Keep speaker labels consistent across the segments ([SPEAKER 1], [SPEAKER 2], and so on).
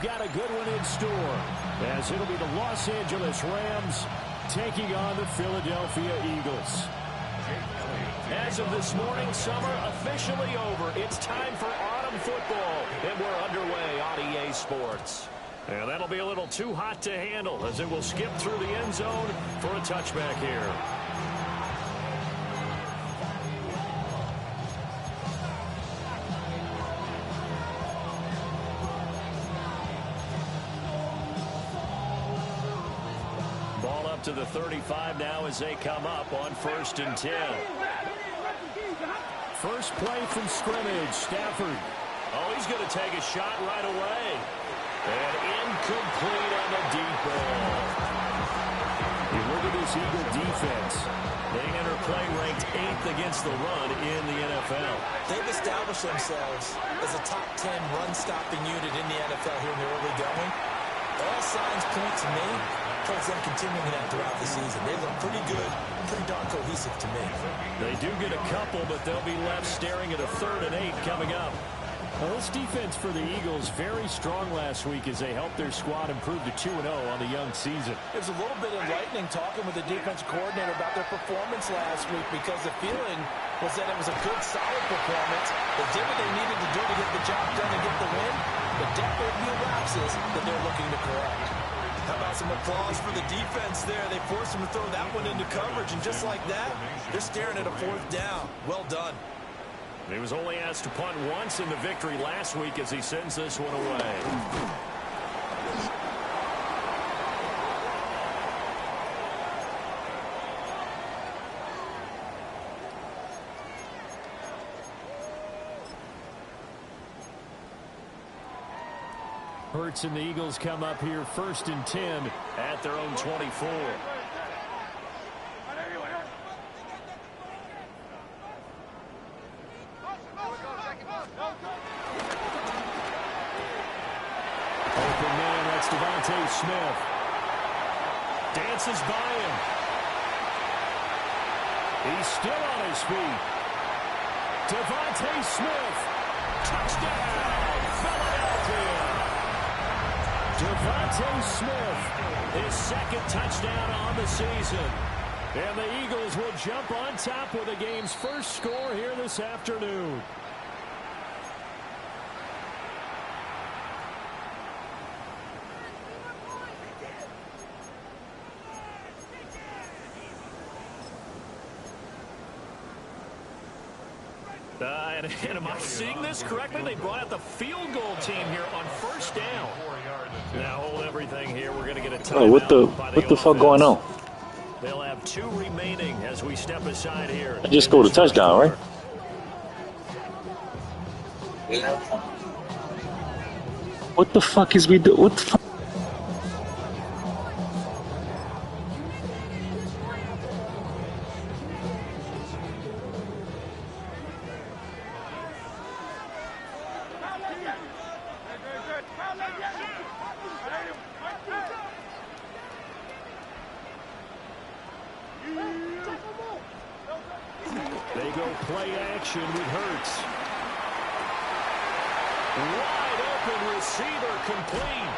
[SPEAKER 1] got a good one in store, as it'll be the Los Angeles Rams taking on the Philadelphia Eagles. As of this morning, summer officially over. It's time for autumn football, and we're underway on EA Sports. And that'll be a little too hot to handle, as it will skip through the end zone for a touchback here. Ball up to the 35 now as they come up on 1st and 10. First play from scrimmage, Stafford. Oh, he's going to take a shot right away. And incomplete on the deep ball. You look at this Eagle defense. They enter play ranked 8th against the run in the NFL.
[SPEAKER 2] They've established themselves as a top 10 run-stopping unit in the NFL here in the early going. All signs point to me towards them continuing that throughout the season. They look pretty good, pretty darn cohesive to me.
[SPEAKER 1] They do get a couple, but they'll be left staring at a 3rd and 8 coming up. Well, this defense for the Eagles very strong last week as they helped their squad improve to 2-0 on the young season.
[SPEAKER 3] It was a little bit enlightening talking with the defense coordinator about their performance last week, because the feeling was that it was a good, solid performance. They did what they needed to do to get the job done and get the win, but definitely a few lapses that they're looking to correct.
[SPEAKER 2] How about some applause for the defense there? They forced him to throw that one into coverage, and just like that, they're staring at a 4th down. Well done.
[SPEAKER 1] He was only asked to punt once in the victory last week as he sends this one away. Hurts and the Eagles come up here 1st and 10 at their own 24. Smith dances by him. He's still on his feet. Devontae Smith, touchdown, Philadelphia. Devontae Smith, his 2nd touchdown on the season. And the Eagles will jump on top with the game's first score here this afternoon. And am I seeing this correctly? They brought out the field goal team here on 1st down. Now hold everything here. We're going to get a timeout.
[SPEAKER 4] What the fuck going on?
[SPEAKER 1] They'll have 2 remaining as we step aside here.
[SPEAKER 4] I just scored a touchdown, right? What the fuck is we do? What the fuck?
[SPEAKER 1] They go play action with Hurts. Wide open receiver complete.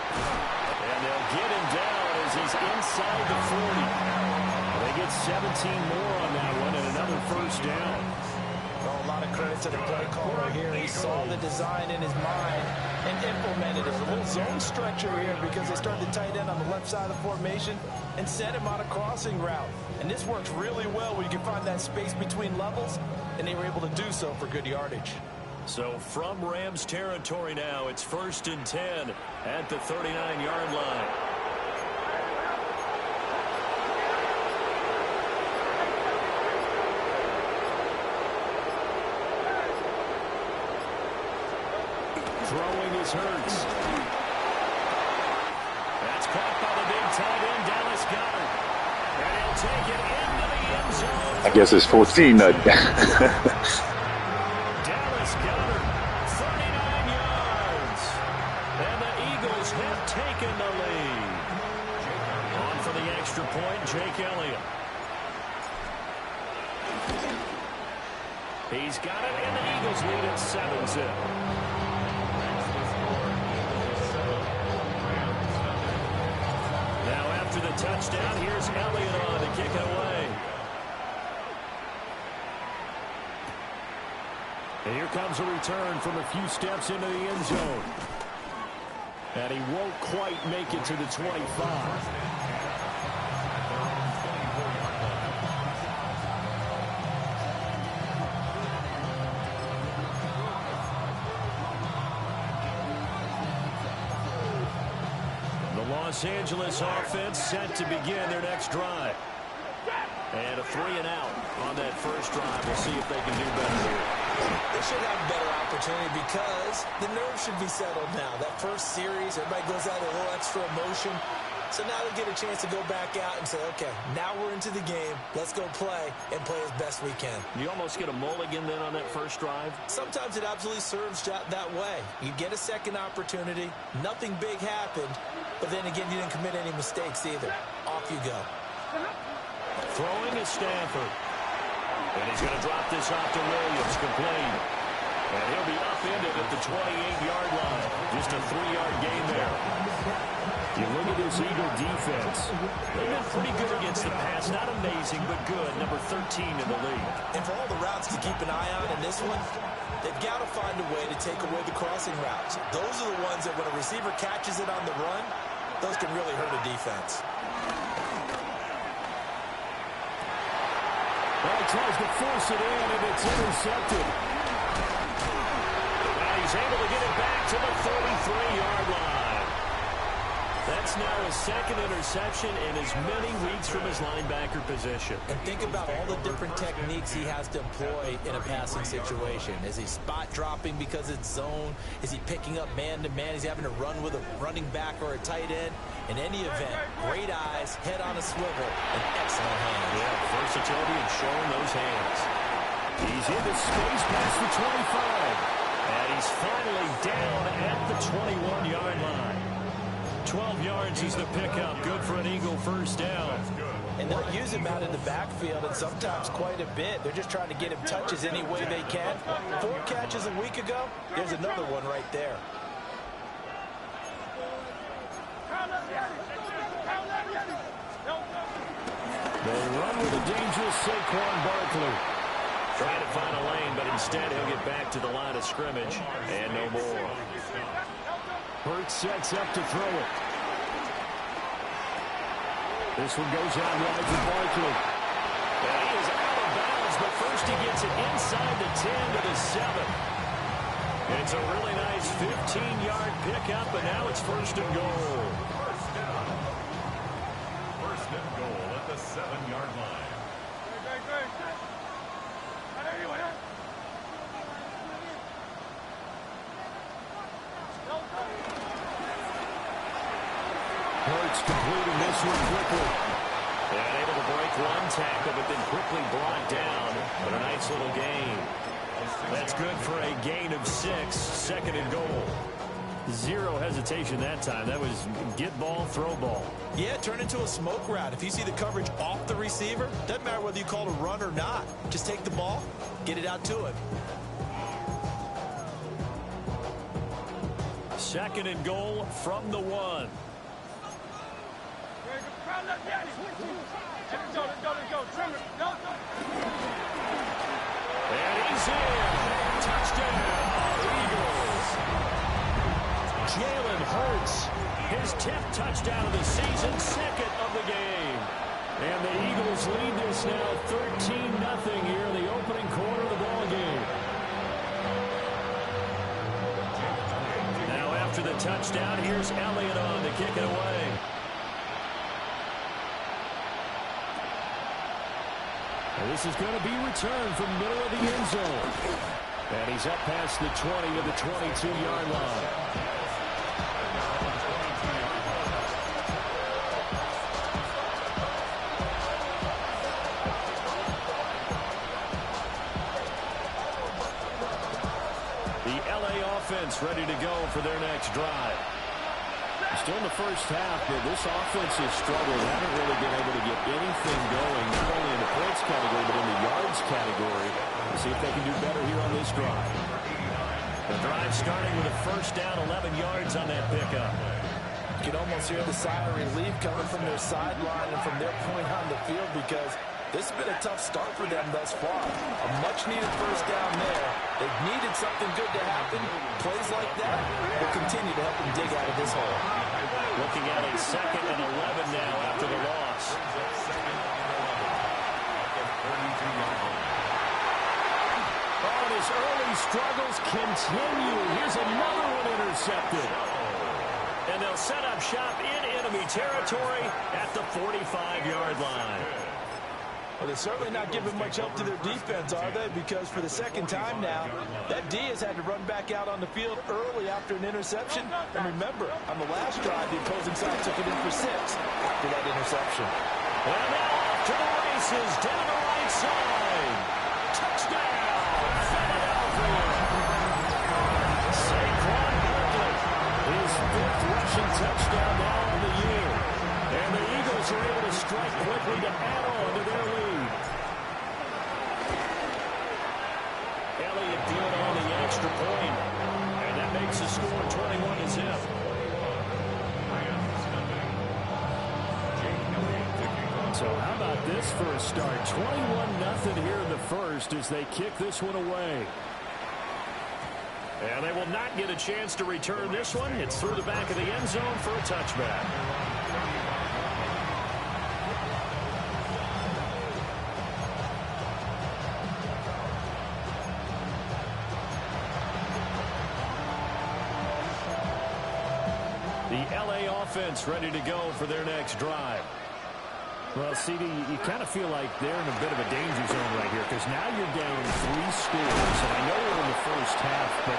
[SPEAKER 1] And they'll get him down as he's inside the 40. They get 17 more on that one and another 1st down.
[SPEAKER 3] Well, a lot of credit to the play caller here. He saw the design in his mind and implemented it. A little zone stretcher here because they started the tight end on the left side of the formation and set him on a crossing route. And this works really well when you can find that space between levels, and they were able to do so for good yardage.
[SPEAKER 1] So from Rams territory now, it's 1st and 10 at the 39-yard line. Throwing is Hurts. That's caught by the big tight end, Dallas Goedert. And he'll take it into the end zone.
[SPEAKER 4] I guess it's 14.
[SPEAKER 1] Dallas Goedert, 39 yards. And the Eagles have taken the lead. On for the extra point, Jake Elliott. He's got it, and the Eagles lead at 7-zip. after the touchdown, here's Elliott on to kick it away. And here comes a return from a few steps into the end zone. And he won't quite make it to the 25. Los Angeles offense set to begin their next drive. And a 3-and-out on that first drive. We'll see if they can do better here.
[SPEAKER 2] They should have a better opportunity because the nerves should be settled now. That first series, everybody goes out with a little extra emotion. So now they'll get a chance to go back out and say, okay, now we're into the game. Let's go play and play as best we can.
[SPEAKER 1] You almost get a mulligan then on that first drive?
[SPEAKER 2] Sometimes it absolutely serves that way. You get a second opportunity. Nothing big happened. But then again, you didn't commit any mistakes either. Off you go.
[SPEAKER 1] Throwing is Stanford. And he's going to drop this off to Williams, complete. And he'll be upended at the 28-yard line. Just a 3-yard gain there. You look at this Eagle defense. They've been pretty good against the pass. Not amazing, but good. Number 13 in the league.
[SPEAKER 2] And for all the routes to keep an eye on in this one, they've got to find a way to take away the crossing routes. Those are the ones that when a receiver catches it on the run, those can really hurt a defense.
[SPEAKER 1] Well, he tries to force it in, and it's intercepted. And he's able to get it back to the 33-yard line. That's now his second interception in as many weeks from his linebacker position.
[SPEAKER 2] And think about all the different techniques he has to employ in a passing situation. Is he spot dropping because it's zone? Is he picking up man-to-man? Is he having to run with a running back or a tight end? In any event, great eyes, head on a swivel, and excellent hands.
[SPEAKER 1] Yeah, versatility and showing those hands. He's into space past the 25. And he's finally down at the 21-yard line. 12 yards is the pickup. Good for an Eagle first down.
[SPEAKER 3] And they'll use him out in the backfield, and sometimes quite a bit. They're just trying to get him touches any way they can. 4 catches a week ago. There's another one right there.
[SPEAKER 1] They run with a dangerous Saquon Barkley. Trying to find a lane, but instead he'll get back to the line of scrimmage. And no more. Hurts sets up to throw it. This one goes out wide for Barkley. And he is out of bounds, but first he gets it inside the 10 to the 7. It's a really nice 15-yard pickup, and now it's first and goal.
[SPEAKER 5] First and goal at the 7-yard line.
[SPEAKER 1] Hurts completing this one quickly. And able to break one tackle, but then quickly brought down. But a nice little gain. That's good for a gain of 6. Second and goal. Zero hesitation that time. That was get ball, throw ball.
[SPEAKER 2] Yeah, turn into a smoke route. If you see the coverage off the receiver, doesn't matter whether you call it a run or not. Just take the ball, get it out to him.
[SPEAKER 1] Second and goal from the 1. And he's in. Touchdown, Eagles. Jalen Hurts, his 10th touchdown of the season, second of the game. And the Eagles lead this now 13-0 here in the opening quarter of the ball game. Now after the touchdown, here's Elliott on to kick it away. And this is going to be returned from the middle of the end zone. And he's up past the 20 to the 22-yard line. The LA offense ready to go for their next drive. Still in the first half, but this offense has struggled. Haven't really been able to get anything going, not only in the points category, but in the yards category. We'll see if they can do better here on this drive. The drive starting with a first down, 11 yards on that pickup.
[SPEAKER 2] You can
[SPEAKER 3] almost hear the sigh of relief coming from their sideline and from their point on the field, because this has been a tough start for them thus far. A much-needed first down there. They've needed something good to happen. Plays like that will continue to help them dig out of this hole.
[SPEAKER 1] Looking at a 2nd and 11 now after the loss. Oh, his early struggles continue. Here's another one intercepted. And they'll set up shop in enemy territory at the 45-yard line.
[SPEAKER 3] Well, they're certainly not giving much help to their defense, are they? Because for the second time now, that D has had to run back out on the field early after an interception. And remember, on the last drive, the opposing side took it in for 6 after that interception.
[SPEAKER 1] And now off to the races, down the right side. Touchdown, Philadelphia. Saquon Barkley, his 5th rushing touchdown now on the year. And the Eagles are able to strike quickly to add on to their lead. Elliott good on the extra point. And that makes the score 21-0. So how about this for a start? 21-0 here in the first as they kick this one away. And they will not get a chance to return this one. It's through the back of the end zone for a touchback. The LA offense ready to go for their next drive. Well, CD, you kind of feel like they're in a bit of a danger zone right here because now you're down 3 scores. And I know we're in the first half, but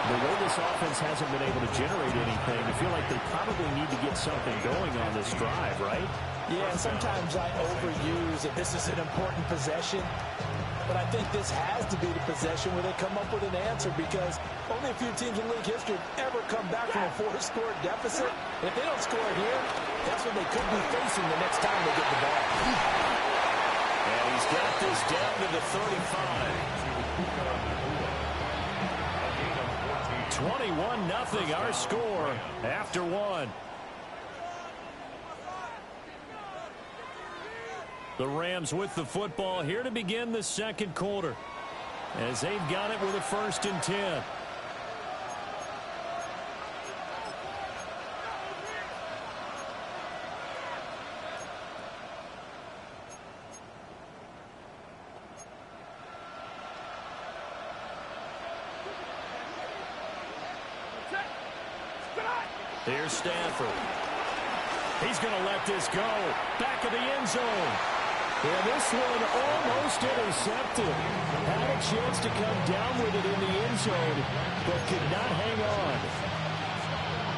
[SPEAKER 1] the way this offense hasn't been able to generate anything, you feel like they probably need to get something going on this drive, right?
[SPEAKER 3] Yeah, sometimes I overuse that this is an important possession. But I think this has to be the possession where they come up with an answer, because only a few teams in league history have ever come back from a 4-score deficit. And if they don't score here, that's what they could be facing the next time they get the ball.
[SPEAKER 1] And he's got this down to the 35. 21-0 our score after 1. The Rams with the football here to begin the second quarter as they've got it with a 1st and 10. Here's Stanford. He's going to let this go. Back of the end zone. And this one almost intercepted. Had a chance to come down with it in the end zone, but could not hang on.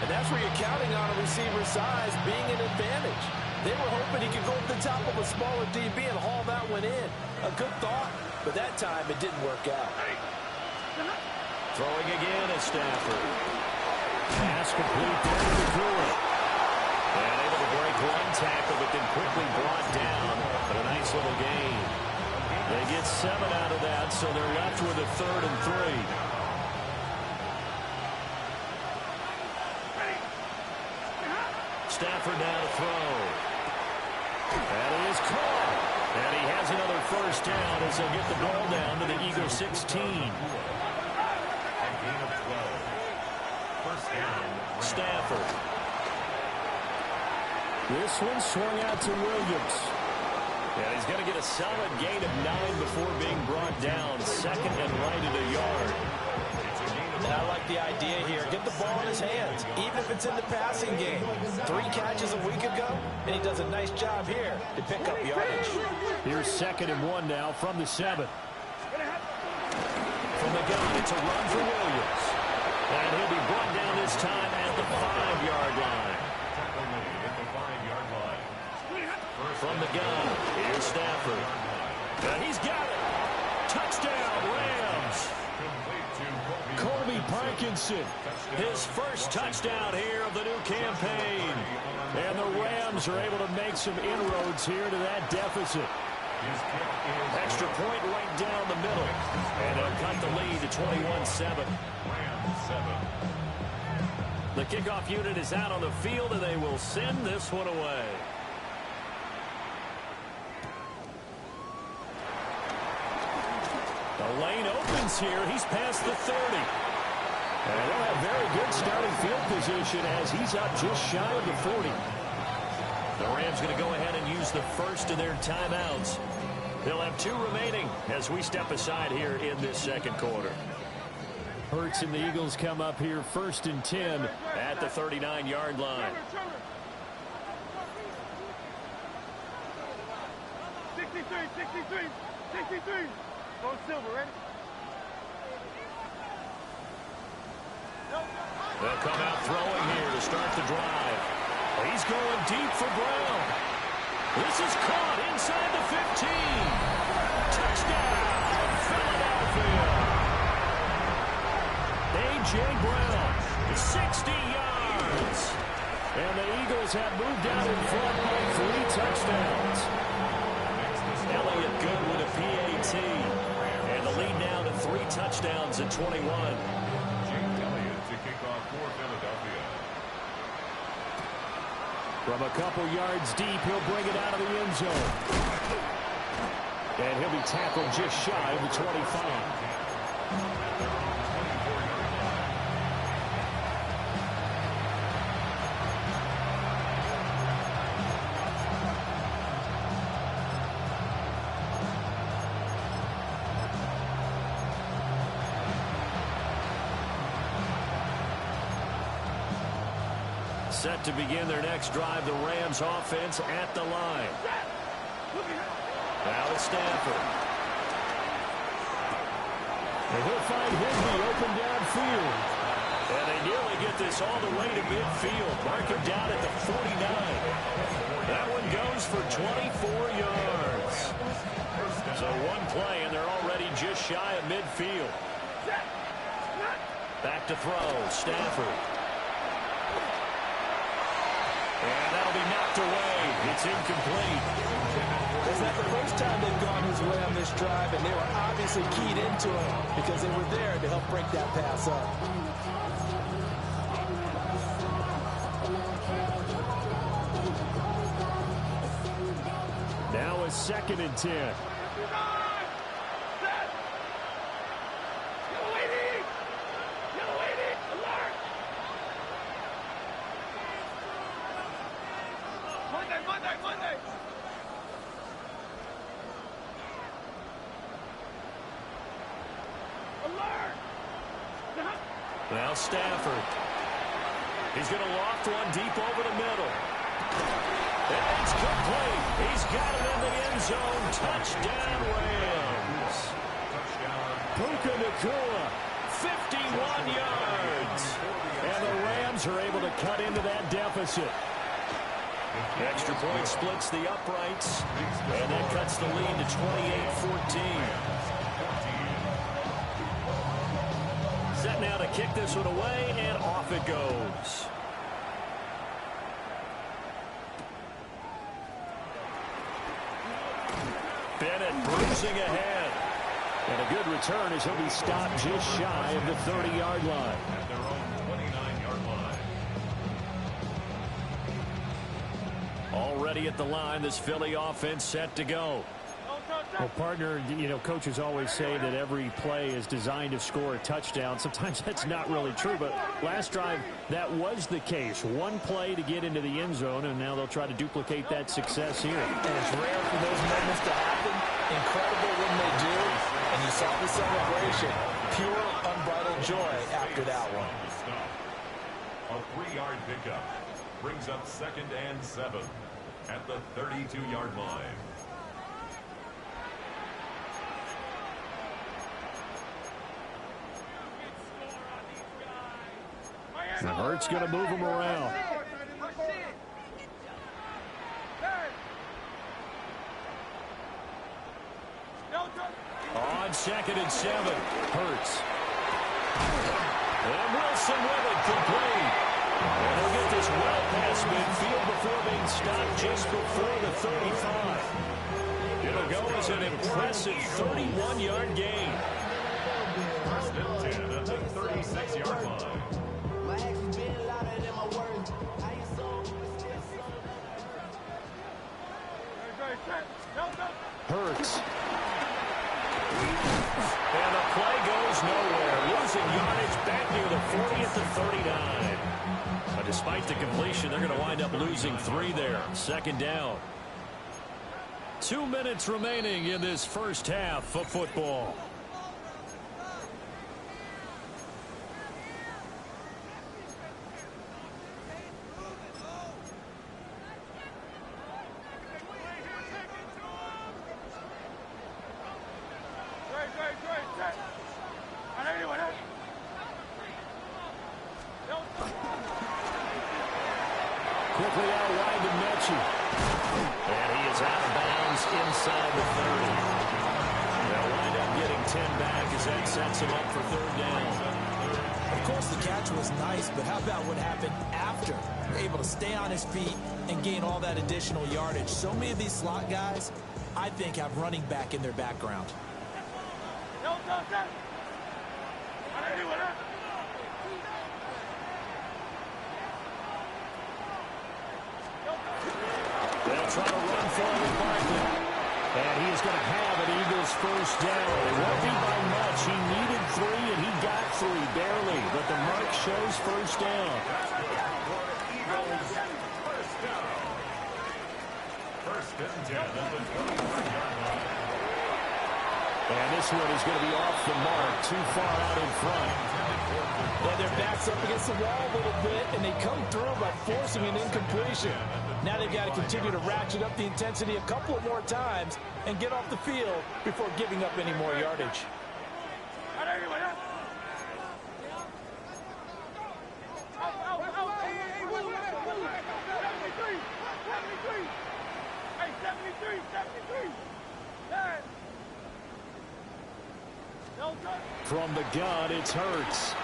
[SPEAKER 3] And that's where you're counting on a receiver's size being an advantage. They were hoping he could go up the top of a smaller DB and haul that one in. A good thought, but that time it didn't work out.
[SPEAKER 1] Throwing again is Stafford. Pass complete there to the Brewer. And able to break one tackle, but then quickly brought down. But a nice little gain. They get 7 out of that, so they're left with a 3rd and 3. Stafford now to throw. That is caught. And he has another 1st down as they'll get the ball down to the Eagles 16. Stafford. This one swung out to Williams. And he's going to get a solid gain of 9 before being brought down. 2nd and right at a yard.
[SPEAKER 3] And I like the idea here. Get the ball in his hands, even if it's in the passing game. 3 catches a week ago, and he does a nice job here to pick up yardage.
[SPEAKER 1] Here's 2nd and 1 now from the 7. From the gun, it's a run for Williams. And he'll be brought down this time at the 5-yard line. From the gun, here's Stafford. And he's got it. Touchdown, Rams. Colby Parkinson, his 1st touchdown here of the new campaign. And the Rams are able to make some inroads here to that deficit. Extra point right down the middle. And they'll cut the lead to 21-7. The kickoff unit is out on the field, and they will send this one away. The lane opens here. He's past the 30. And they'll have very good starting field position as he's up just shy of the 40. The Rams going to go ahead and use the first of their timeouts. They'll have 2 remaining as we step aside here in this second quarter. Hurts and the Eagles come up here 1st and 10 at the 39-yard line.
[SPEAKER 6] 63. Go Silver, ready?
[SPEAKER 1] They'll come out throwing here to start the drive. He's going deep for Brown. This is caught inside the 15. Touchdown, Philadelphia. A.J. Brown, 60 yards. And the Eagles have moved out in front by 3 touchdowns. Elliott good with a PAT. And the lead now to 3 touchdowns at 21.
[SPEAKER 5] To kick off for Philadelphia.
[SPEAKER 1] From a couple yards deep, he'll bring it out of the end zone. And he'll be tackled just shy of the 25. Set to begin their next drive, the Rams offense at the line. Now it's Stafford. And he'll find Higbee open downfield. And they nearly get this all the way to midfield. Mark him down at the 49. That one goes for 24 yards. So one play, and they're already just shy of midfield. Back to throw, Stafford. And that'll be knocked away. It's incomplete.
[SPEAKER 3] It's not the first time they've gone his way on this drive, and they were obviously keyed into it because they were there to help break that pass up.
[SPEAKER 1] Now a 2nd and 10.
[SPEAKER 6] Monday. Alert!
[SPEAKER 1] Now Stafford. He's going to loft one deep over the middle. And it's complete. He's got it in the end zone. Touchdown, Rams. Puka Nacua, 51 yards. And the Rams are able to cut into that deficit. Extra point splits the uprights, and that cuts the lead to 28-14. Set now to kick this one away, and off it goes. Bennett bruising ahead. And a good return as he'll be stopped just shy of the 30-yard line.
[SPEAKER 5] At their own 29-yard line.
[SPEAKER 1] Already at the line, this Philly offense set to go.
[SPEAKER 7] Well, partner, you know, coaches always say that every play is designed to score a touchdown. Sometimes that's not really true, but last drive, that was the case. One play to get into the end zone, and now they'll try to duplicate that success here.
[SPEAKER 3] And it's rare for those moments to happen. Incredible when they do. And you saw the celebration. Pure, unbridled joy after that one.
[SPEAKER 5] A 3-yard pickup brings up 2nd and 7 at the 32-yard line.
[SPEAKER 1] And Hurts going to move him around. On 2nd and 7, Hurts. And Wilson with it, complete. And he'll get this well past midfield before being stopped just before the 35. It'll go as an impressive 31-yard gain.
[SPEAKER 5] 1st and 10 at the 36-yard line.
[SPEAKER 7] Hurts. And the play goes nowhere. Losing yardage back near the 40 at the 39. But despite the completion, they're going to wind up losing 3 there. Second down. 2 minutes remaining in this first half of football. Quickly out wide to Mechie. And he is out of bounds inside the 30. They'll wind up getting 10 back as that sets him up for third down.
[SPEAKER 2] Of course, the catch was nice, but how about what happened after? You're able to stay on his feet and gain all that additional yardage. So many of these slot guys, I think, have running back in their background.
[SPEAKER 7] They'll try to run for it with Barkley. And he is going to have an Eagles first down. It won't be by much. He needed 3, and he got 3, barely. But the mark shows first down.
[SPEAKER 5] First and 10 at the 25-yard line.
[SPEAKER 7] And this one is going to be off the mark, too far out in front.
[SPEAKER 3] Yeah, their back's up against the wall a little bit, and they come through by forcing an incompletion. Now they've got to continue to ratchet up the intensity a couple of more times and get off the field before giving up any more yardage.
[SPEAKER 7] From the gun, it's Hurts.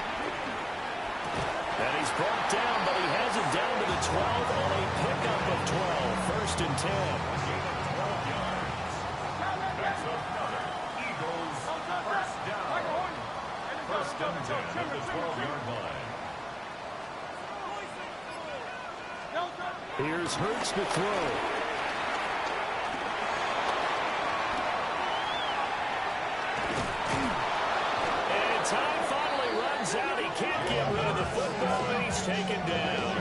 [SPEAKER 7] And he's brought down, but he has it down to the 12 on a pickup of 12. First and 10.
[SPEAKER 5] That's another Eagles first down. First and 10 at the 12-yard line.
[SPEAKER 7] Here's Hurts to throw. And time finally runs out. He can't get rid of the football, and he's taken down.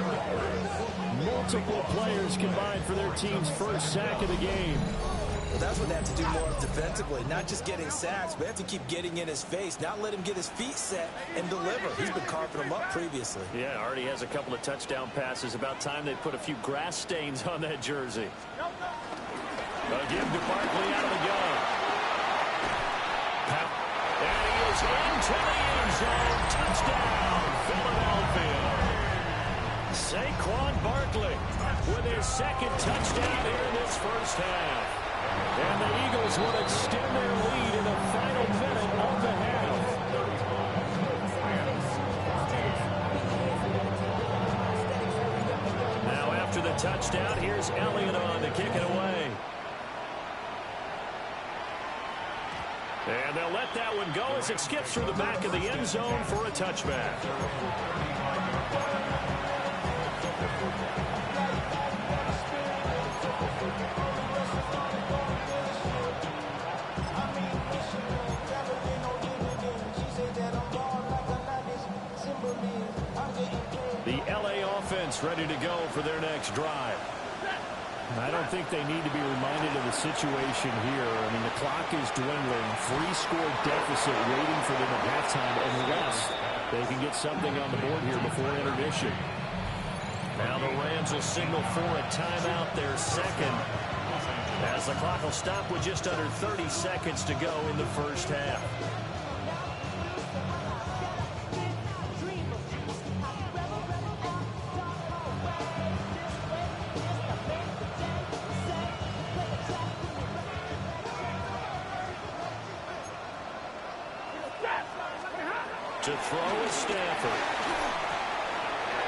[SPEAKER 7] Multiple players combined for their team's first sack of the game.
[SPEAKER 2] Well, that's what they have to do more of defensively. Not just getting sacks, but they have to keep getting in his face, not let him get his feet set and deliver. He's been carving them up previously.
[SPEAKER 7] Yeah, already has a couple of touchdown passes. About time they put a few grass stains on that jersey. Again to Barkley out of the gun. And he is into the end zone. Touchdown, Philadelphia. Saquon Barkley with his second touchdown here in this first half. And the Eagles will extend their lead in the final minute of the half. Now after the touchdown, here's Elliott on to kick it away. And they'll let that one go as it skips through the back of the end zone for a touchback. The LA offense ready to go for their next drive. I don't think they need to be reminded of the situation here. I mean, the clock is dwindling. 3-score deficit waiting for them at halftime unless they can get something on the board here before intermission. Now the Rams will signal for a timeout, their second, as the clock will stop with just under 30 seconds to go in the first half. To throw is Stafford.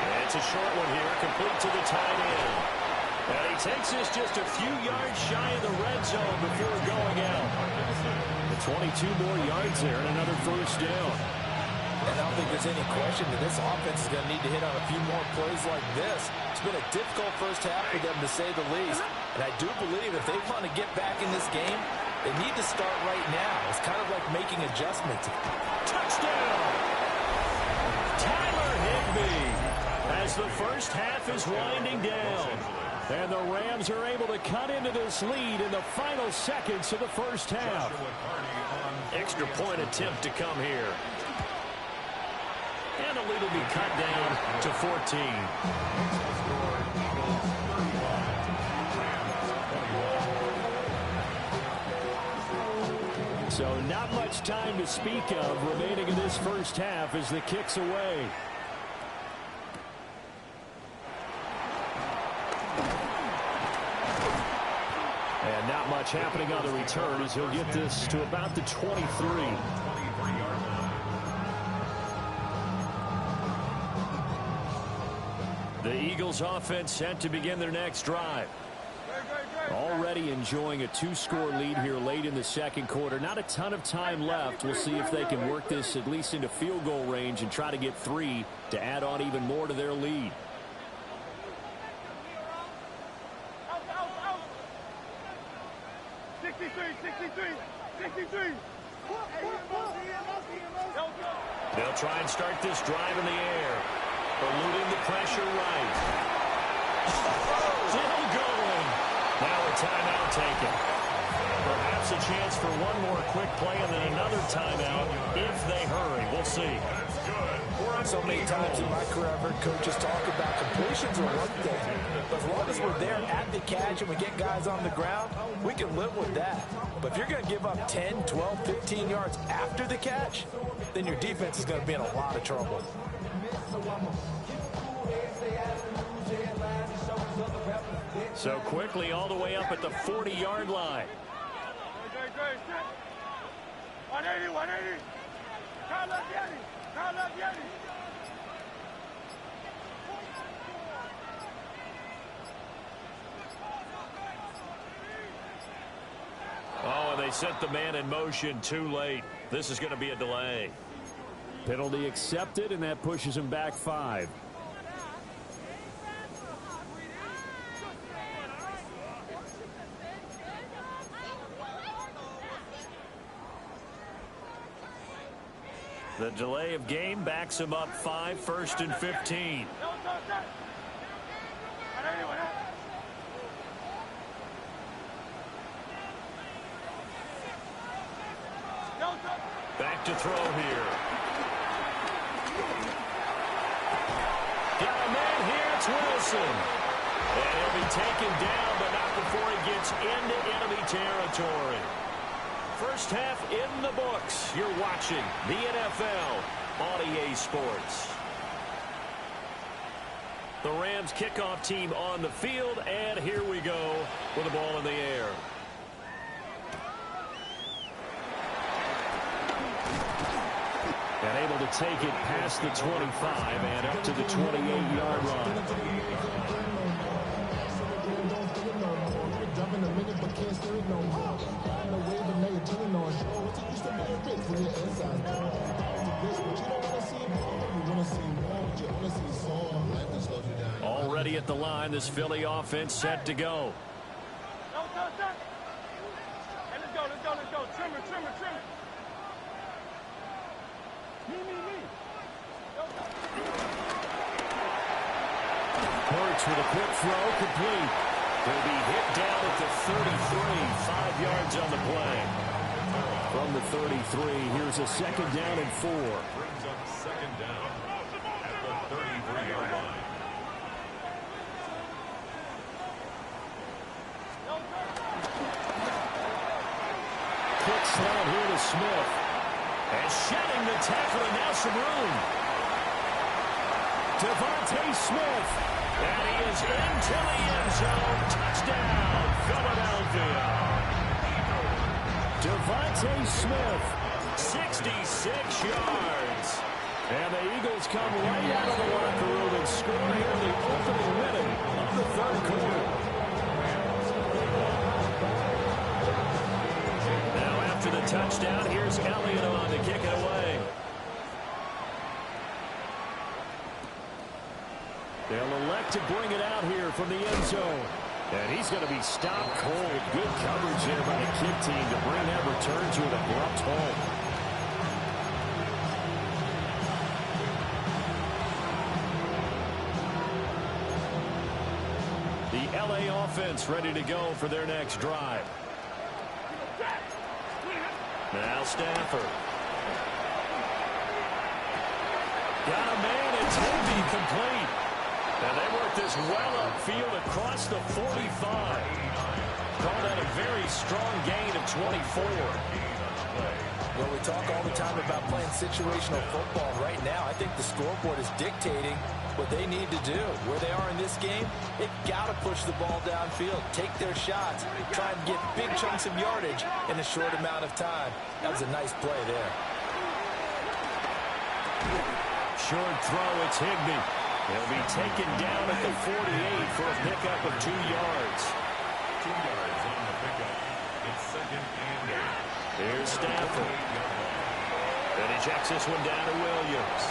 [SPEAKER 7] And it's a short one here, complete to the tight end. And he takes this just a few yards shy of the red zone before going out. The 22 more yards there and another first down.
[SPEAKER 3] And I don't think there's any question that this offense is going to need to hit on a few more plays like this. It's been a difficult first half for them, to say the least. And I do believe if they want to get back in this game, they need to start right now. It's kind of like making adjustments.
[SPEAKER 1] Touchdown! Tyler Higbee as the first half is winding down. And the Rams are able to cut into this lead in the final seconds of the first half. Extra point attempt to come here. And the lead will be cut down to 14. So not much time to speak of remaining in this first half as the kick's away. And not much happening on the return as he'll get this to about the 23. The Eagles offense set to begin their next drive. Already enjoying a 2-score lead here late in the second quarter. Not a ton of time left. We'll see if they can work this at least into field goal range and try to get 3 to add on even more to their lead. They'll try and start this drive in the air. Eluding the pressure right. Still going. Now a timeout taken. Perhaps a chance for one more quick play and then another timeout if they hurry. We'll see.
[SPEAKER 3] So many times in my career, I've heard coaches talk about completions are one thing. But as long as we're there at the catch and we get guys on the ground, we can live with that. But if you're going to give up 10, 12, 15 yards after the catch, then your defense is going to be in a lot of trouble.
[SPEAKER 1] So quickly all the way up at the 40-yard line.
[SPEAKER 6] 180, 180. Turn left, Yanni. Turn left, Yanni.
[SPEAKER 1] Oh, and they set the man in motion too late. This is going to be a delay. Penalty accepted, and that pushes him back 5. The delay of game backs him up 5, 1st and 15. Back to throw here. Got a man here, it's Wilson. And he'll be taken down, but not before he gets into enemy territory. First half in the books. You're watching the NFL on EA Sports. The Rams kickoff team on the field, and here we go with the ball in the air. And able to take it past the 25 and up to the 28-yard line. Already at the line, this Philly offense set to go.
[SPEAKER 6] Hey, let's go, let's go, let's go. Trim it, trim it, trim it. Me.
[SPEAKER 1] Hurts with a quick throw, complete. He'll be hit down at the 33, 5 yards on the play. From the 33, here's a 2nd down and 4.
[SPEAKER 5] Brings up 2nd down at the 33-yard line.
[SPEAKER 1] Quick slant here to Smith. And shedding the tackle, and now some room. Devontae Smith. And he is into the end zone. Touchdown, Philadelphia. Devontae Smith, 66 yards. And the Eagles come right out of the locker room and score here in the opening minute of the 3rd quarter. Now after the touchdown, here's Elliott on to kick it away. elect to bring it out here from the end zone. And he's going to be stopped cold. Good coverage there by the kick team to bring that return to an abrupt halt. The LA offense ready to go for their next drive. Now Stafford. Got a man. It's going to be complete. And they work this well upfield across the 45. Call that a very strong gain of 24.
[SPEAKER 2] Well, we talk all the time about playing situational football. Right now, I think the scoreboard is dictating what they need to do. Where they are in this game, they've got to push the ball downfield, take their shots, try and get big chunks of yardage in a short amount of time. That was a nice play there.
[SPEAKER 1] Short throw, it's Higbee. He'll be taken down at the 48 for a pickup of 2 yards.
[SPEAKER 5] 2 yards on the pickup. It's second and 8.
[SPEAKER 1] Here's Stafford. And he checks this one down to Williams.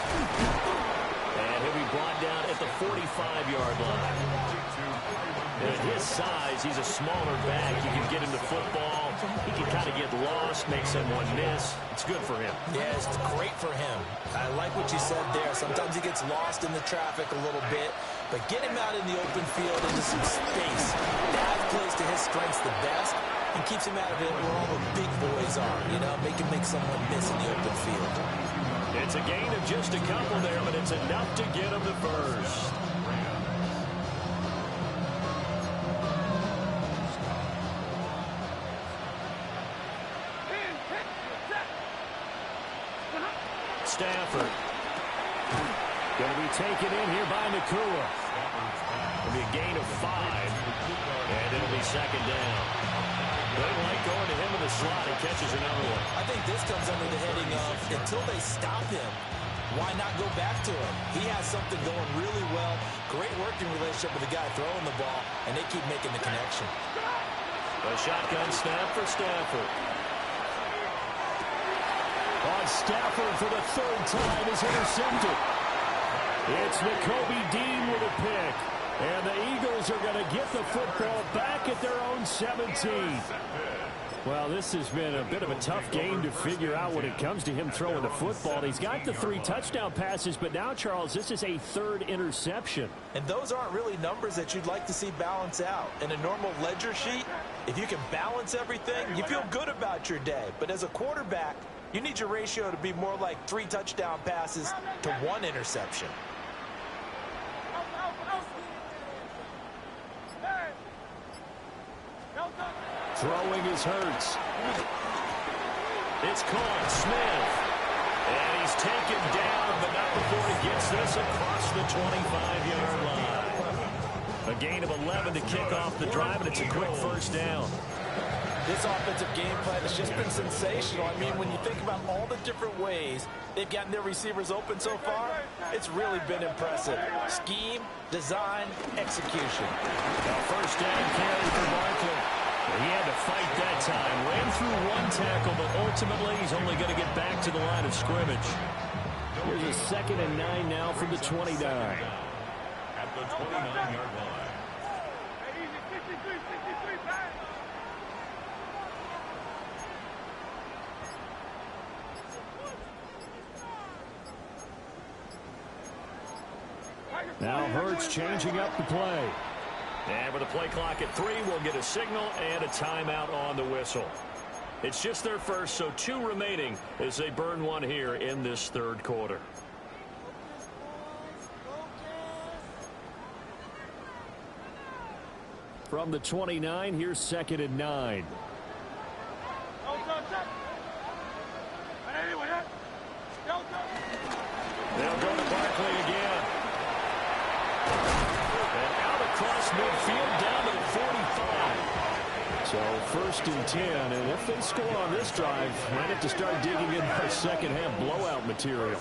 [SPEAKER 1] And he'll be brought down at the 45-yard line. At his size, he's a smaller back. You can get him the football. He can kind of get lost, make someone miss. It's good for him.
[SPEAKER 2] Yeah, it's great for him. I like what you said there. Sometimes he gets lost in the traffic a little bit, but get him out in the open field into some space. That plays to his strengths the best and keeps him out of it where all the big boys are, you know, make him make someone miss in the open field.
[SPEAKER 1] It's a gain of just a couple there, but it's enough to get him the first. Stafford. Going to be taken in here by Nakua. It'll be a gain of 5. And it'll be second down. They like going to him in the slot. He catches another one.
[SPEAKER 2] I think this comes under the heading of until they stop him, why not go back to him? He has something going really well. Great working relationship with the guy throwing the ball, and they keep making the connection.
[SPEAKER 1] A shotgun snap for Stafford. On Stafford for the 3rd time is intercepted. It's Nakobe Dean with a pick. And the Eagles are going to get the football back at their own 17. Well, this has been a bit of a tough game to figure out when it comes to him throwing the football. He's got the 3 touchdown passes, but now, Charles, this is a 3rd interception.
[SPEAKER 2] And those aren't really numbers that you'd like to see balance out. In a normal ledger sheet, if you can balance everything, you feel good about your day. But as a quarterback, you need your ratio to be more like 3 touchdown passes to 1 interception.
[SPEAKER 1] Throwing is Hurts. It's caught. Smith. And he's taken down, but not before he gets this across the 25-yard line. A gain of 11 to kick off the drive, and it's a quick first down.
[SPEAKER 2] This offensive game plan has just been sensational. I mean, when you think about all the different ways they've gotten their receivers open so far, it's really been impressive. Scheme, design, execution.
[SPEAKER 1] A first down carry for Barkley. He had to fight that time. Ran through 1 tackle, but ultimately he's only going to get back to the line of scrimmage. Here's a 2nd and 9 now from the 29.
[SPEAKER 5] At the 29-yard line.
[SPEAKER 1] Now Hurts changing up the play. And with the play clock at 3, we'll get a signal and a timeout on the whistle. It's just their first, so 2 remaining as they burn 1 here in this 3rd quarter. From the 29, here's 2nd and 9. They'll go to Barkley again. And out across midfield down to the 45. So 1st and 10, and if they score on this drive, might have to start digging in our second-half blowout material.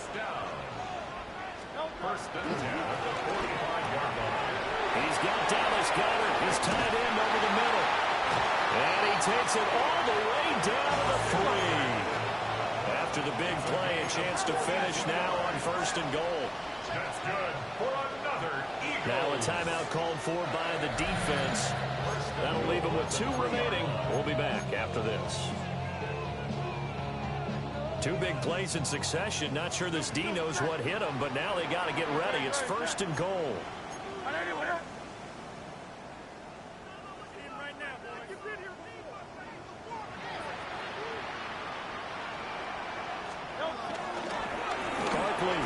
[SPEAKER 5] First and 10 at the 45-yard line.
[SPEAKER 1] He's got Dallas Goedert. He's tied in over the middle. And he takes it all the way down to the 3. After the big play, a chance to finish now on 1st and goal.
[SPEAKER 5] That's good for another Eagle.
[SPEAKER 1] Now a timeout called for by the defense. That'll leave them with 2 remaining. We'll be back after this. 2 big plays in succession. Not sure this D knows what hit them, but now they got to get ready. It's 1st and goal. Barkley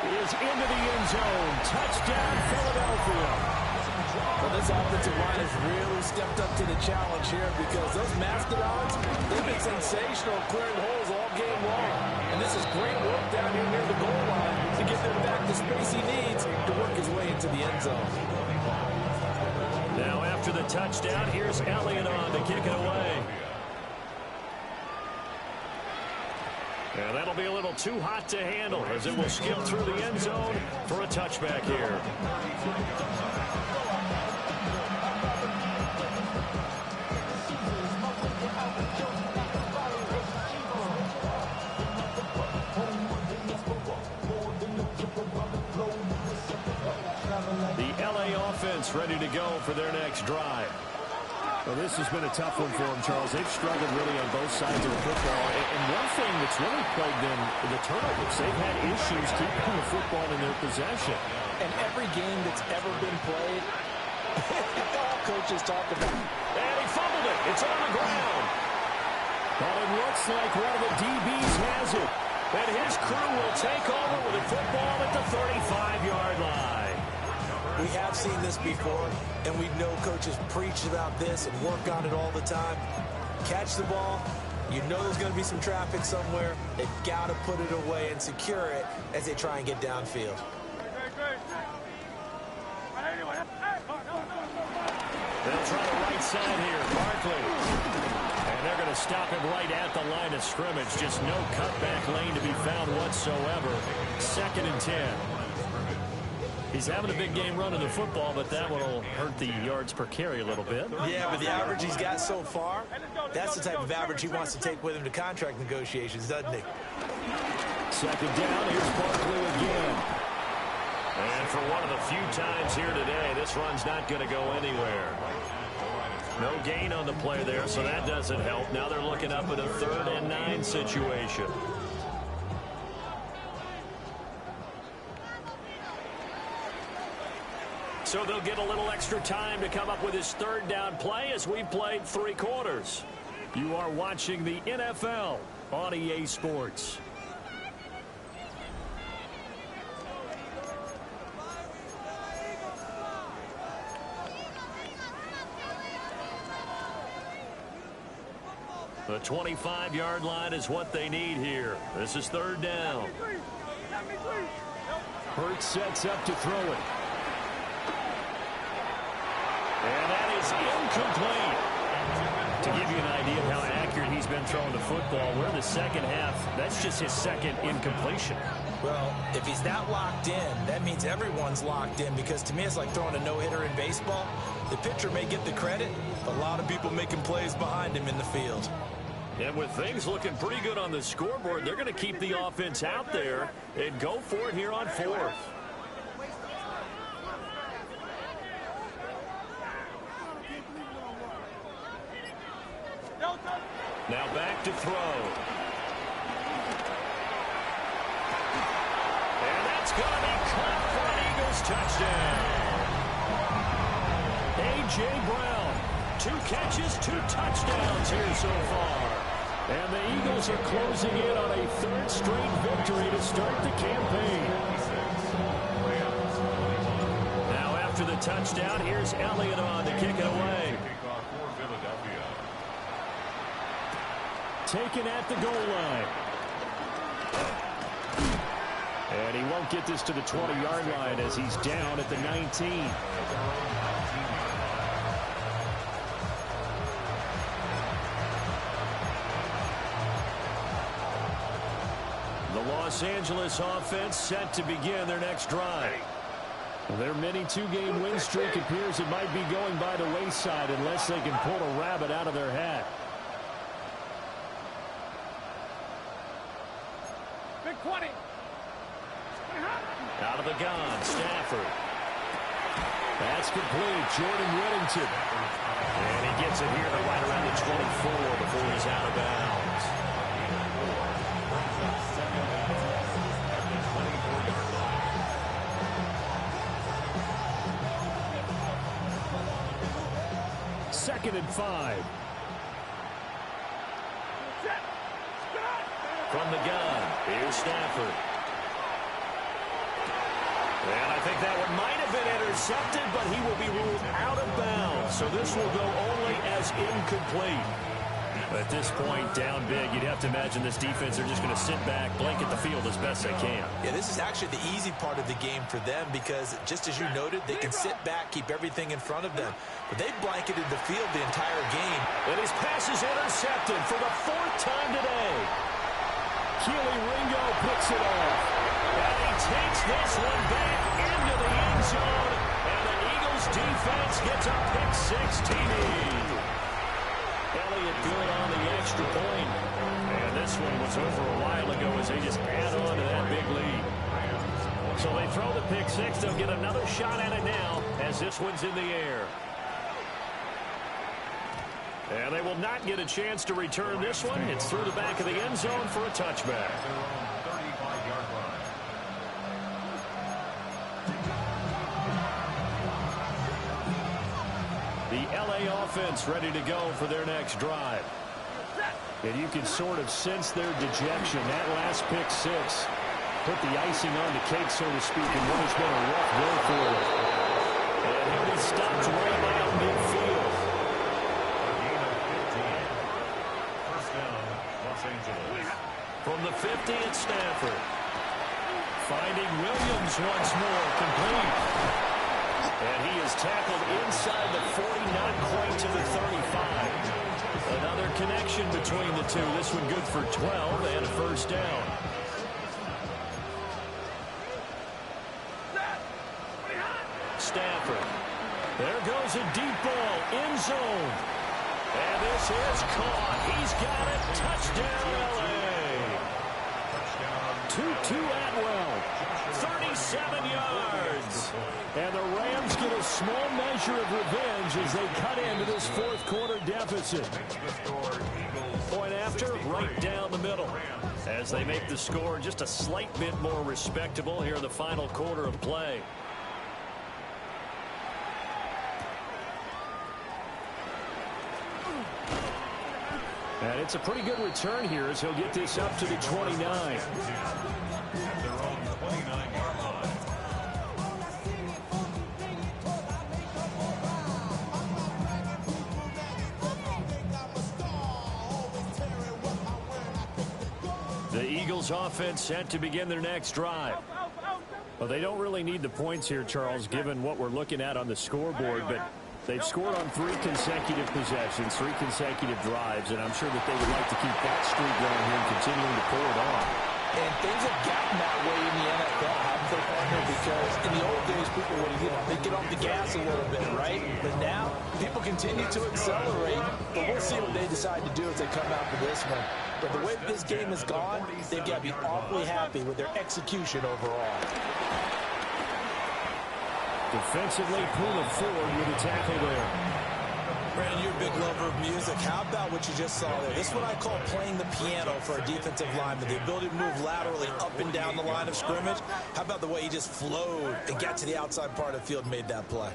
[SPEAKER 1] is into the end zone. Touchdown, Philadelphia.
[SPEAKER 3] Well, this offensive line has really stepped up to the challenge here because those mastodons, they've been sensational clearing holes all game long. And this is great work down here near the goal line to get them back the space he needs to work his way into the end zone.
[SPEAKER 1] Now after the touchdown, here's Elliott on to kick it away. And that'll be a little too hot to handle as it will skip through the end zone for a touchback here. The LA offense ready to go for their next drive.
[SPEAKER 7] Well, this has been a tough one for them, Charles. They've struggled really on both sides of the football. And one thing that's really plagued them, the turnovers. They've had issues keeping the football in their possession.
[SPEAKER 3] And every game that's ever been played, all coaches talk about.
[SPEAKER 1] And he fumbled it. It's on the ground.
[SPEAKER 7] But it looks like one of the DBs has it.
[SPEAKER 1] And his crew will take over with the football at the 35-yard line.
[SPEAKER 2] We have seen this before, and we know coaches preach about this and work on it all the time. Catch the ball. You know there's going to be some traffic somewhere. They've got to put it away and secure it as they try and get downfield.
[SPEAKER 1] They'll try the right side here. Barkley. And they're going to stop him right at the line of scrimmage. Just no cutback lane to be found whatsoever. 2nd and 10. He's having a big game running the football, but that one will hurt the yards per carry a little bit.
[SPEAKER 2] Yeah, but the average he's got so far, that's the type of average he wants to take with him to contract negotiations, doesn't he?
[SPEAKER 1] 2nd down. Here's Barkley again. And for one of the few times here today, this run's not going to go anywhere. No gain on the play there, so that doesn't help. Now they're looking up at a 3rd and 9 situation. So they'll get a little extra time to come up with his 3rd down play as we've played 3 quarters. You are watching the NFL on EA Sports. The 25-yard line is what they need here. This is 3rd down.
[SPEAKER 7] Hurts sets up to throw it.
[SPEAKER 1] And that is incomplete. To give you an idea of how accurate he's been throwing the football, we're in the 2nd half. That's just his 2nd incompletion.
[SPEAKER 2] Well, if he's that locked in, that means everyone's locked in, because to me it's like throwing a no-hitter in baseball. The pitcher may get the credit, but a lot of people making plays behind him in the field.
[SPEAKER 1] And with things looking pretty good on the scoreboard, they're going to keep the offense out there and go for it here on 4th. Now back to throw. And that's going to be caught for an Eagles touchdown. A.J. Brown, 2 catches, 2 touchdowns here so far. And the Eagles are closing in on a 3rd straight victory to start the campaign. Now after the touchdown, here's Elliott on to kick it away. Taken at the goal line. And he won't get this to the 20-yard line as he's down at the 19. The Los Angeles offense set to begin their next drive. Well, their mini 2-game win streak appears it might be going by the wayside unless they can pull a rabbit out of their hat. Out of the gun, Stafford. That's complete. Jordan Whittington. And he gets it here to right around the 24 before he's out of bounds. Second and 5. From the gun, here's Stafford. And I think that one might have been intercepted, but he will be ruled out of bounds. So this will go only as incomplete. At this point, down big, you'd have to imagine this defense are just going to sit back, blanket the field as best they can.
[SPEAKER 2] Yeah, this is actually the easy part of the game for them because, just as you noted, they can sit back, keep everything in front of them. But they blanketed the field the entire game.
[SPEAKER 1] And his pass is intercepted for the 4th time today. Keely Ringo picks it off. And he takes this one back into the end zone. And the Eagles defense gets a pick-6 TD. Elliott good on the extra point. And this one was over a while ago as they just add on to that big lead. So they throw the pick-6. They'll get another shot at it now as this one's in the air. And they will not get a chance to return this one. It's through the back of the end zone for a touchback. The LA offense ready to go for their next drive. And you can sort of sense their dejection. That last pick-6 put the icing on the cake, so to speak, in what has been a rough go for them. And he'll be stopped right around midfield. From the 50 at Stafford. Finding Williams once more, complete. And he is tackled inside the 40, not quite to the 35. Another connection between the two. This one good for 12 and a first down. Stafford. There goes a deep ball, end zone. And this is caught. He's got it. Touchdown, L.A. Tutu Atwell, 37 yards. And the Rams get a small measure of revenge as they cut into this 4th quarter deficit. Point after, right down the middle. As they make the score just a slight bit more respectable here in the final quarter of play. And it's a pretty good return here as he'll get this up to the 29. The Eagles offense set to begin their next drive. Well, they don't really need the points here, Charles, given what we're looking at on the scoreboard, but they've scored on 3 consecutive possessions, 3 consecutive drives, and I'm sure that they would like to keep that streak going here and continuing to pull it on.
[SPEAKER 3] And things have gotten that way in the NFL, haven't they, partner? Because in the old days, people would they get off the gas a little bit, right? But now, people continue to accelerate, but we'll see what they decide to do as they come out for this one. But the way this game has gone, they've got to be awfully happy with their execution overall.
[SPEAKER 1] Defensively, Puma forward with a tackle there.
[SPEAKER 2] Brandon, you're a big lover of music. How about what you just saw there? This is what I call playing the piano for a defensive lineman. The ability to move laterally up and down the line of scrimmage. How about the way he just flowed and got to the outside part of the field and made that play?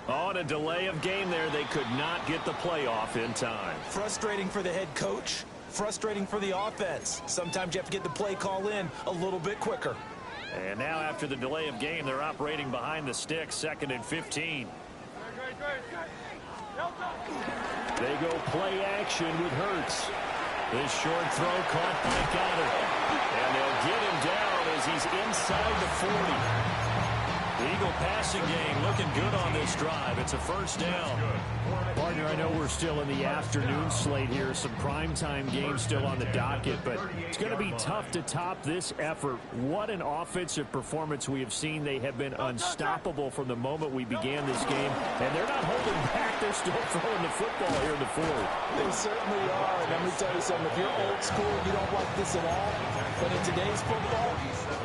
[SPEAKER 1] On a delay of game there, they could not get the play off in time.
[SPEAKER 3] Frustrating for the head coach. Frustrating for the offense. Sometimes you have to get the play call in a little bit quicker.
[SPEAKER 1] And now after the delay of game, they're operating behind the sticks, 2nd and 15. They go play action with Hurts. This short throw caught by Goddard. And they'll get him down as he's inside the 40. The Eagle passing game looking good on this drive. It's a first down. Partner, I know we're still in the afternoon slate here. Some primetime games still on the docket, but it's going to be tough to top this effort. What an offensive performance we have seen. They have been unstoppable from the moment we began this game, and they're not holding back. They're still throwing the football here in the 4th.
[SPEAKER 3] They certainly are. And let me tell you something. If you're old school, you don't like this at all. But in today's football,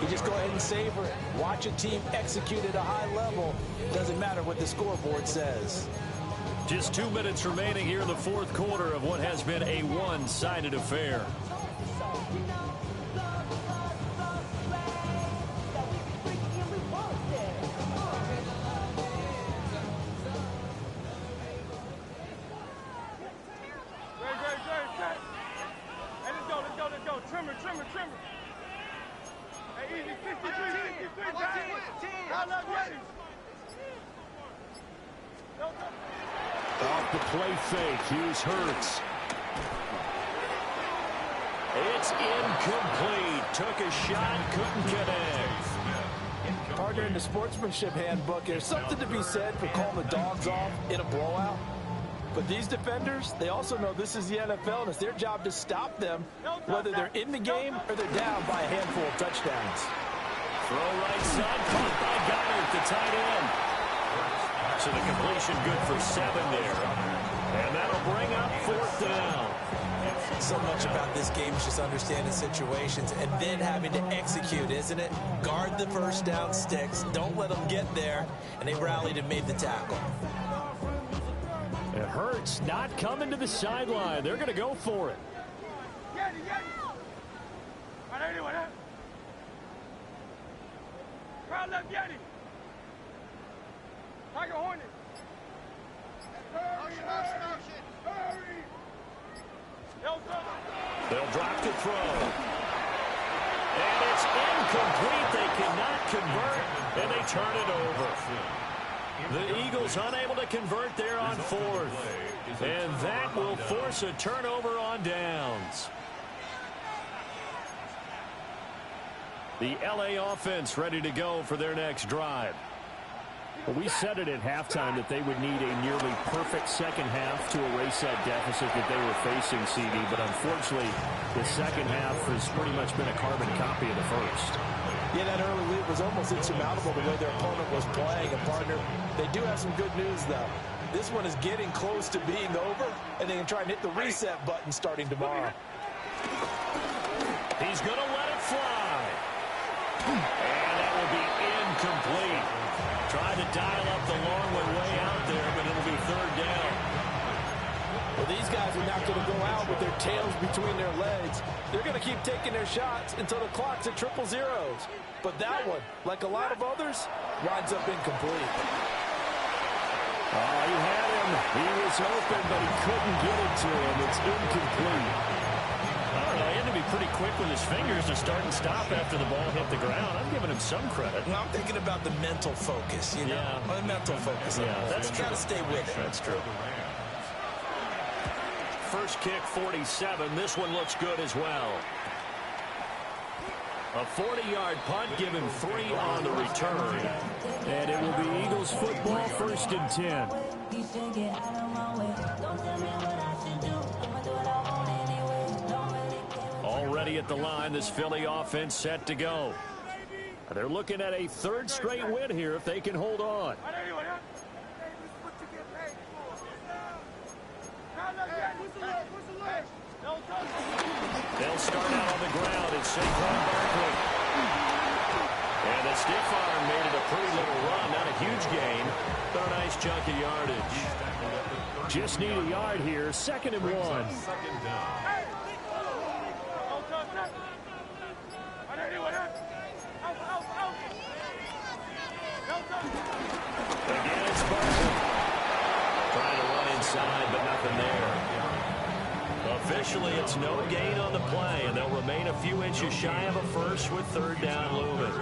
[SPEAKER 3] You just go ahead and savor it. Watch a team execute at a high level. Doesn't matter what the scoreboard says.
[SPEAKER 1] Just 2 minutes remaining here in the fourth quarter of what has been a one-sided affair. Off the play fake, here's Hurts. It's incomplete. Took a shot, couldn't connect.
[SPEAKER 3] Partner, in the sportsmanship handbook, there's something to be said for calling the dogs off in a blowout. But these defenders, they also know this is the NFL, and it's their job to stop them, whether they're in the game or they're down by a handful of touchdowns.
[SPEAKER 1] Throw right side, caught by Goddard, the tight end. So the completion good for 7 there. And that'll bring up 4th down.
[SPEAKER 2] So much about this game is just understanding situations and then having to execute, isn't it? Guard the first down sticks. Don't let them get there. And they rallied and made the tackle.
[SPEAKER 1] It hurts not coming to the sideline. They're going to go for it.
[SPEAKER 6] Crowd left Yeti. Tiger Hornet. Hurry.
[SPEAKER 1] They'll drop to throw. And it's incomplete. They cannot convert, and they turn it over. The Eagles unable to convert there on 4th. And that will force a turnover on downs. The LA offense ready to go for their next drive.
[SPEAKER 7] Well, we said it at halftime that they would need a nearly perfect second half to erase that deficit that they were facing, CD. But unfortunately, the second half has pretty much been a carbon copy of the first.
[SPEAKER 3] Yeah, that early lead was almost insurmountable the way their opponent was playing. And, partner, they do have some good news, though. This one is getting close to being over, and they can try and hit the reset button starting tomorrow.
[SPEAKER 1] He's going to let it fly. And that will be incomplete. Tried to dial up the long way out there, but it'll be 3rd down.
[SPEAKER 3] Well, these guys are not going to go out with their tails between their legs. They're going to keep taking their shots until the clock's at 000. But that one, like a lot of others, winds up incomplete.
[SPEAKER 7] Oh, he had him. He was open, but he couldn't get it to him. It's incomplete.
[SPEAKER 1] I don't know. He had to be pretty quick with his fingers to start and stop after the ball hit the ground. I'm giving him some credit.
[SPEAKER 2] Well, I'm thinking about the mental focus, you know?
[SPEAKER 1] Yeah.
[SPEAKER 2] The mental focus.
[SPEAKER 1] Yeah,
[SPEAKER 2] That's got to stay with it.
[SPEAKER 1] That's true. First kick, 47. This one looks good as well. A 40-yard punt, given 3 on the return.
[SPEAKER 7] And it will be Eagles football, 1st and 10.
[SPEAKER 1] Already at the line, this Philly offense set to go. They're looking at a 3rd straight win here if they can hold on. They'll start out on the ground. It's Saquon Barkley. And the stiff arm made it a pretty little run. Not a huge gain, but a nice chunk of yardage.
[SPEAKER 7] Just need a yard here. 2nd and 1.
[SPEAKER 1] Again, it's Barkley. Trying to run inside, but nothing there. Officially, it's no gain on the play, and they'll remain a few inches shy of a first with 3rd down looming.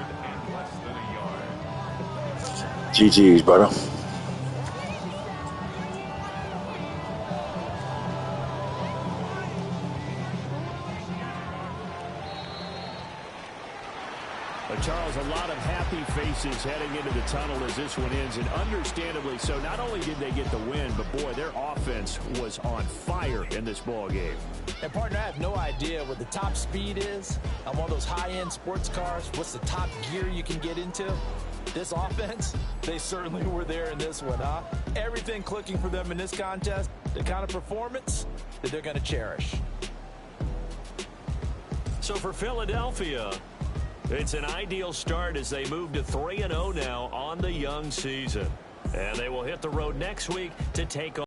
[SPEAKER 4] GG's, brother.
[SPEAKER 7] Charles, a lot of happy faces heading into the tunnel as this one ends, and understandably so. Not only did they get the win, but boy, their offense was on fire in this ball game.
[SPEAKER 3] And, partner, I have no idea what the top speed is on one of those high-end sports cars. What's the top gear you can get into? This offense, they certainly were there in this one, huh? Everything clicking for them in this contest, the kind of performance that they're going to cherish.
[SPEAKER 1] So for Philadelphia, It's an ideal start as they move to 3-0 now on the young season. And they will hit the road next week to take on